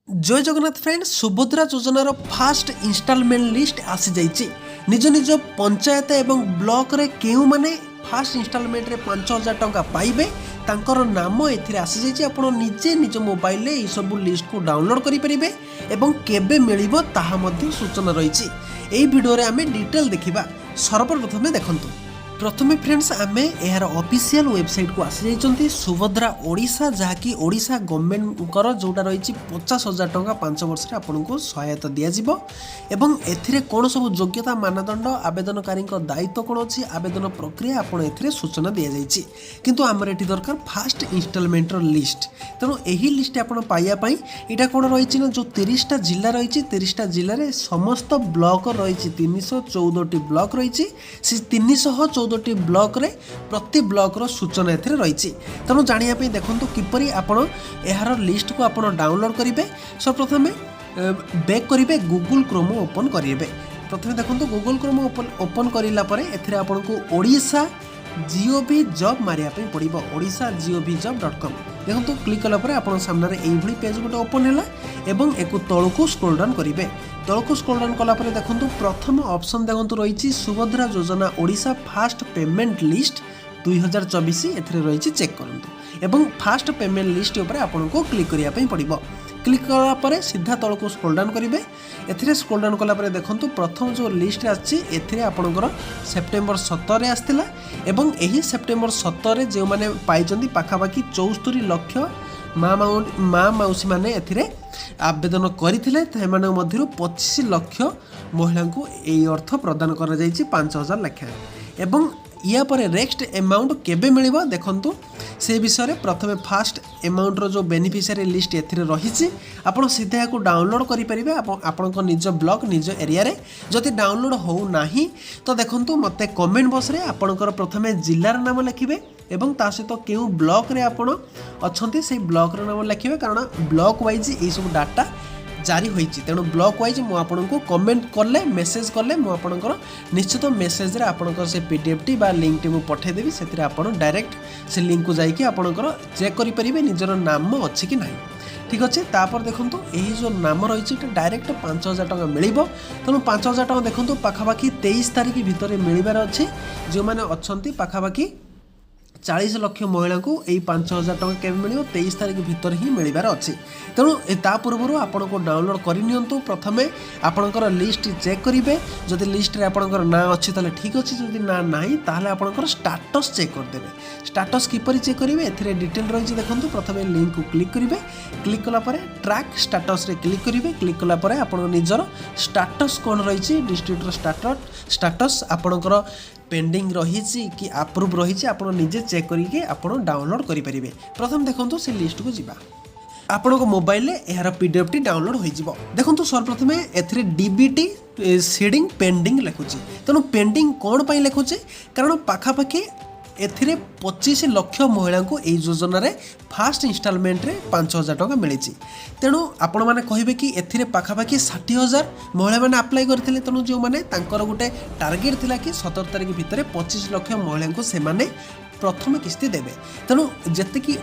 जय जगन्नाथ फ्रेंड सुभद्रा योजनार fast instalment list आसी जाइए निज निज पंचायत एवं ब्लॉक रे केउ माने फास्ट इंस्टॉलमेंट रे 5000 टंका पाइबे तांकर नाम एथिरे आसी जाइए आपण निजे निज मोबाइल रे ई सब लिस्ट को डाउनलोड करि परिबे एवं केबे मिलिबो ताहा मध्ये सूचना रहिछि। एई वीडियो रे आमे डिटेल देखिबा। सर्वप्रथमे देखंतु प्रथमे फ्रेंड्स आमे यार ऑफिशियल वेबसाइट को आसी जाइछंती सुभद्रा ओडिशा जहाँकि ओडिशा गवर्नमेंट कर जोटा रही 50,000 टंका 5 वर्ष रे आपनको सहायता दिया जिवो एवं एथिरे कोन सब योग्यता मानदंड आवेदनकारी दायित्व कोन अछि आवेदन प्रक्रिया आपण एथिरे सूचना दिया जाइछि। किंतु हमर एठी दरकार फास्ट इंस्टॉलमेंट रो लिस्ट तेणु एही लिस्ट आपण पाइया पई एटा कोन रहिछि ना जो 30टा जिल्ला रहिछि 30टा जिल्ला रे समस्त ब्लॉक रहिछि 314 टी ब्लॉक रहिछि से 314 ब्लॉक रे प्रति ब्लॉक रो सूचना एथिरे रहिछि। तेणु जानिया पे देखंतु किपरि आपण एहार लिस्ट को आपण डाउनलोड करिवे। सर्वप्रथमे बैक करिवे गूगल क्रोम ओपन करिवे। प्रथमे देखंतु गूगल क्रोम ओपन करिला परे एथिरे आपनको ओडिशा जीओवी जॉब मारिया पे पड़िबो odisha.gov.com देखंतु क्लिक कला परे आपण सामने एई भली पेज गोटे ओपन हैला एवं एको तळको स्क्रॉल डाउन करिवे। तळको स्क्रॉल डाउन कला परे देखंतु प्रथम ऑप्शन देखंतु रहिछि सुभद्रा योजना ओडिशा फास्ट पेमेंट लिस्ट 2024 एथिरे रहिछि चेक करंतु एवं फास्ट पेमेंट लिस्ट ऊपर आपनको क्लिक करिया पे पड़िबो। क्लिक कला परे सीधा तळको स्क्रॉल डाउन करिवे। एथिरे स्क्रॉल डाउन कला परे देखंतु प्रथम जो लिस्ट आछि एथिरे आपनकर सेप्टेम्बर 17 रे आस्तिला एवं एही सेप्टेम्बर 17 रे जे माने पाइचंती पाखापाखी 74 लाख माँ मौसी माने एथिरे आवेदन करथिले सेमान मध्यरु 25 लाख महिला को एई अर्थ प्रदान करा जाइछि 5000 लाख एवं या पर नेक्स्ट अमाउंट केबे मिलिबो देखंतु से विषय प्रथमे फास्ट अमाउंट रो जो बेनिफिशियरी लिस्ट एथिरे रहिछि आपण सीधा को डाउनलोड करि परिबे आपण को निज ब्लॉक निज एरिया रे जति डाउनलोड हो नाही तो देखंतु मते कमेंट बॉक्स रे आपणकर प्रथमे जिल्लार नाम लिखिबे एवं ता सहित केउ ब्लॉक रे आपण अछंती से ब्लॉक रो नाम लिखिबे कारण ब्लॉक वाइज ए सब डाटा जारी होइछि। तेणु ब्लॉक वाइज मु आपनको कमेंट करले मेसेज करले मु आपनकर निश्चित मेसेज रे आपनकर से पीडीएफ टी बा लिंक टी मु पठे देबी सेतिर आपण डायरेक्ट से लिंक को जाई कि आपनकर चेक करि परिबे निजर नाम अछि कि नाही। ठीक अच्छे तापर देखंतु एही जो नाम रही डायरेक्ट 5000 टंका मिलिबो। तेणु 5000 टंका देखंतु पाखापाखी 23 तारिख भितर मिलबार अच्छे जो माने अछंती पाखापाखी 40 लाख महिला को यही 5000 टंका केबे मिलिबो 23 तारिख भितर ही मिलबार अच्छे। तेणु ता पूर्व आपण को डाउनलोड करनियंतु प्रथमे आपणकर लिस्ट चेक करिवे जदि लिस्ट रे आपणकर ना अछि ताले ठीक अछि जदि ना नाही ताले आपणकर स्टेटस चेक कर देबे। स्टेटस किपरि चेक करिवे एथिरे डिटेल रहिछि देखंतु प्रथमे लिंक को क्लिक करिवे। क्लिक कला परे ट्रैक स्टेटस रे क्लिक करिवे। क्लिक कला परे आपण निजर स्टेटस कोन रहिछि डिस्ट्रिक्टर स्टेटस आपणकर पेंडिंग रही कि अप्रूव रही आपड़ निजे चेक करके आपड़ डाउनलोड करेंगे। प्रथम देखो से लिस्ट को जीवा आपण मोबाइल यार पीडीएफ टी डाउनलोड हो देखो सर्वप्रथमे एथिरे डीबीटी सीडिंग पेंडिंग लिखुची। तेणु पेंडिंग कौन पाई लिखुचे कारण पाखापाखी एथिरे 25 लाख महिला को यही योजना रे फास्ट इंस्टॉलमेंट रे 5000 टंका मिली। तेणु आपण मैंने कहे कि एथिरे पाखापाखी 60,000 महिला मैंने अप्लाई करते। तेणु जो मैंने तांकर गोटे टार्गेट थिला कि 17 तारिख भितर 25 लाख महिला को सेमाने प्रथम किस्ती देवे। तेणु जी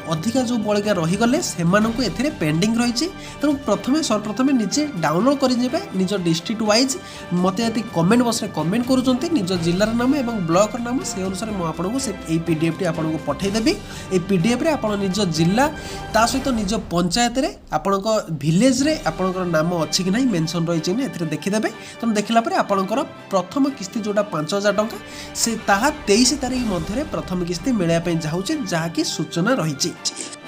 अधिका जो बलिका रहीगले से एथिरे पेंडिंग रही। तेणु प्रथमे सर्वप्रथमे निजे डाउनलोड करेंगे निज डिस्ट्रिक्ट वाइज मत यदि कमेंट बॉक्स रे कमेंट करूँ निज जिलार नाम और ब्लॉक नाम से अनुसार मुझे से पीडीएफ टी आपको पठेदेवी। ये पीडीएफ रे आपण निज जिला ता सहित निज पंचायत रे आपण विलेज रे आपणकर नाम अच्छी कि नहीं मेंशन रही है देखीदे। तेणु देखला आपणकर प्रथम किस्ती जोटा 5000 टंका से ताहा 23 तारिख मध्य प्रथम किस्ती मिलवाई जाऊँचे जहाँकि सूचना रही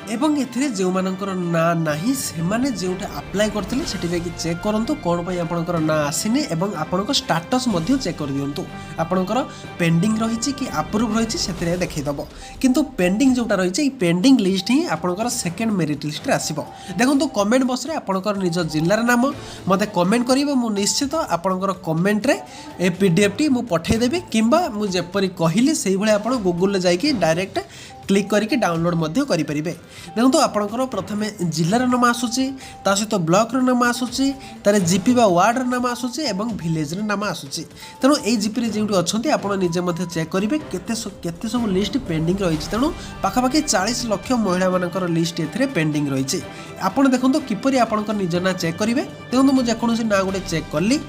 एवं एथिरे जो मानकर ना नाही सेमाने जोटे अप्लाई करथिले सेठी जाके चेक करंतु कोन पई आपनकर ना आसीने एवं आपनकर स्टेटस मध्ये चेक कर दियंतु आपनकर पेंडिंग रहिछि कि अप्रूव रहिछि सेथिरे देखै दबो। किंतु पेंडिंग जोटा रहिछि ई पेंडिंग लिस्ट ही आपनकर सेकंड मेरिट लिस्ट रे आसीबो। देखंतु कमेंट बॉक्स रे आपनकर निज जिल्लार नाम मते कमेंट करिवे मु निश्चित आपनकर कमेंट रे ए पीडीएफ टी मु पठै देबी किंबा मु जेपरि कहिली सेही भले आपण गूगल ले जाई कि डायरेक्ट क्लिक करके डाउनलोड मध्य करि परिबे। देखंतु आपनकर प्रथमे जिल्लार नाम आसुची ता सहित ब्लॉक र नाम आसुची तारे जीपी बा वार्ड र नाम आसुची एवं विलेज र नाम आसुची। तेणु एई जीपी रे जेउटी अछंती आपण निजे मध्य चेक करिवे केते सब लिस्ट पेंडिंग रहिछि। तेणु पाखापाखि 40 लाख महिला मानकर लिस्ट एथिरे पेंडिंग रहिछि। आपण देखंतु किपरि आपनकर निज ना चेक करिवे। देखंतु मु जेकोनोसी ना गुटे चेक करली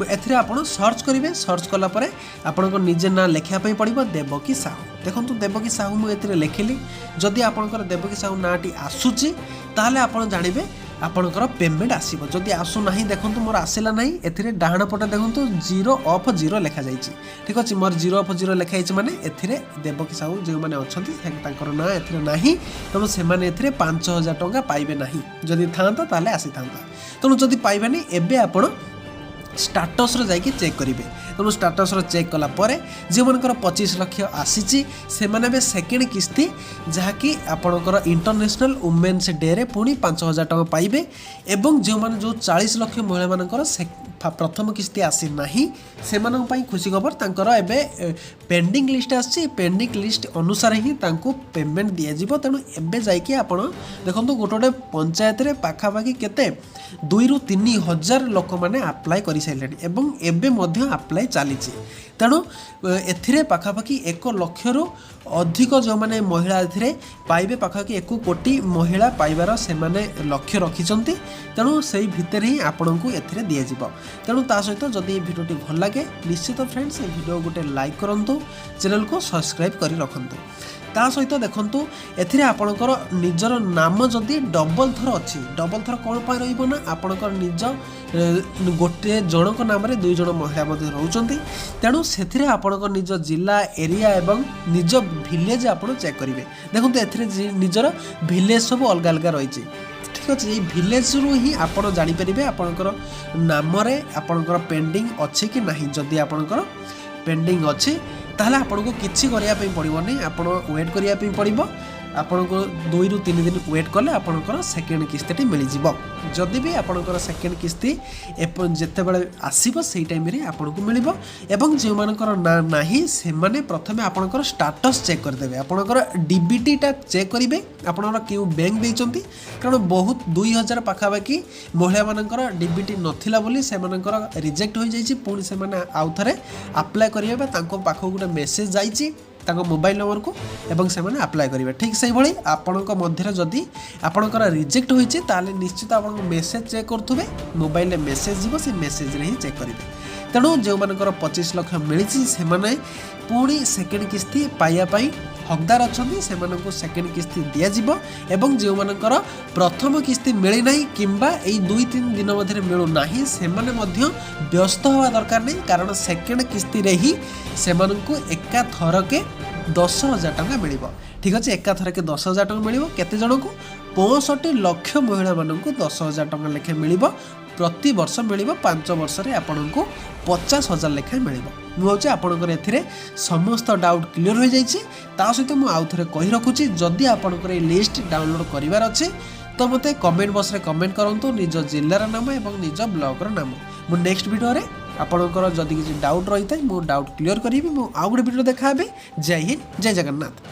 एथिरे आपण सर्च करिवे। सर्च कला परे आपनकर निजे ना लेखिया पई पड़िबो देवकी साहू। देखंतु देवकी साहू मु एथिरे लेखिली जदि आपनकर देवकी साहू नाटी आसुची ताहले आपण जानिबे आपनकर पेमेंट आसीबो। जदि आसु नाही देखंतु मोर आसिला नाही एथिरे डाहाण पटे देखंतु 0 ऑफ 0 लेखा जाईची। ठीक अछि मोर 0 ऑफ 0 लेखा जाईची माने एथिरे देवकी साहू जे माने अछंती तांकर ना एथिरे नाही तनो से माने एथिरे 5000 टंका पाइबे नाही। जदि थांता ताले आसी थांता तनो जदि पाइबेनी एबे आपण स्टाटस रे जाइके चेक करिवे। तेणु स्टाटस रे चेक कला परे जे मनकर 25 लाख आसीची से माने बे सेकेंड किस्ती जहाँकि आपणकर इंटरनेशनल वुमेन्स डे रे पुणी 5000 टंका पाइबे। एवं जो माने जो 40 लाख महिला मानकर प्रथम किस्ती आसी नाही से मानन पई खुशी खबर तांकर एबे पेंडिंग लिस्ट आसी। पेंडिंग लिस्ट अनुसार ही तांको पेमेंट दिया जिवो। तेणु एबे जाइके आपण देखंतु गोटे पंचायत रे पाखापाखि केते 2 ରୁ 3 हजार लोक माने अप्लाई करि साइलेनी एवं एबे मध्य अप्लाई चलीची। तेणु एथिरे पाखापाखि 1 लाख रु अधिक जो माने महिला एथिरे पाइबे पाखापाखि 1 कोटी महिला पाइबार से माने लक्ष्य रखिचंती। तेणु सेही भितर ही आपनकु एथिरे दिया जिवो। तेणु ता सहित जदि भिडियोटी भल लागे निश्चित फ्रेंड्स ए भिडियो गोटे लाइक करंतु चैनल को सब्सक्राइब करि रखंतु। ता सहित देखंतु एथिरे आपणकर निजर नाम जदि डबल थर अछि डबल थर कोन पाई रहिबो ना आपणकर निज गोटे जनक नाम रे 2 जण महिला मध्ये रहउचंती। तेणु सेथिरे आपणकर निज जिला एरिया एवं निज विलेज आपण चेक करिवे। देखंतु एथिरे निजर विलेज सब अलग अलग रहिछि। ठीक अछि विलेज रु ही आपण जानि परिबे आपणकर नाम रे आपणकर पेंडिंग अछि कि नाही। जदि आपणकर पेंडिंग अछि ताहले आपनको किछि करिया पई पड़िबोनी आपण वेट करिया पई पड़िबो। आपनको 2 ରୁ 3 दिन वेट कले आपणकर सेकेंड किस्ती मिल जिवो। जदि भी आपणकर सेकेंड किस्ती जेते बेले आसीबो सेही टाइम रे आपनको मिलिबो। एवं जे मानकर ना नाही से माने प्रथमे आपणकर स्टेटस चेक कर देबे। आपणकर डीबीटी टा चेक करिवे आपणकर केउ बैंक देइचंती। कारण बहुत 2000 पाखाबाकी महिला मानकर डीबीटी नथिला बोली से मानकर रिजेक्ट होई जाईची। पुणी से माने आउ थरे अप्लाई करिवे तांको पाखो गुटे मेसेज जाईची तांको मोबाइल नंबर को एवं से माने अप्लाई करिवे। ठीक सही भली आपणक मध्य जदि आपणकर रिजेक्ट होईची ताले निश्चित आपन मेसेज चेक करथुबे। मोबाइल रे मेसेज जीवो से मेसेज रे ही चेक करिवे। तेणु जो मानकर 25 लाख मिलिची से माने पुणी सेकेंड किस्ती पाइया पई हकदार अछंती से माननको सेकेंड किस्ती दिया जिवो। एवं जो मानकर प्रथम किस्ती मिली नाही किंबा एई 2-3 दिन मध्य मिलु नाही से माने मध्य व्यस्त होवा दरकार नहीं। कारण सेकेंड किस्ती रे ही से माननको एका थरके 10,000 टंका मिलिबो। ठीक अछि एका थरके 10,000 टंका मिलिबो। केते जनको 65 लाख महिला माननको 10,000 टंका लेखे मिलिबो। प्रति वर्ष मिलिबो 5 वर्ष रे आपनको 50,000 लेखे मिलिबो। मु होचे आपनकर एथिरे समस्त डाउट क्लियर हो जाईची। ता सहित मु आउ थरे कहि रखुची जदि आपनकर ए लिस्ट डाउनलोड करिवार अछि तो मते कमेंट बॉक्स रे कमेंट करंतु निज जिल्लार नाम एवं निज ब्लॉक र नाम। मु नेक्स्ट वीडियो रे आपनकर जदि किछि डाउट रहितै मु डाउट क्लियर करिवि। मु आउ गुटे वीडियो देखाबे। जय हिंद जय जगन्नाथ।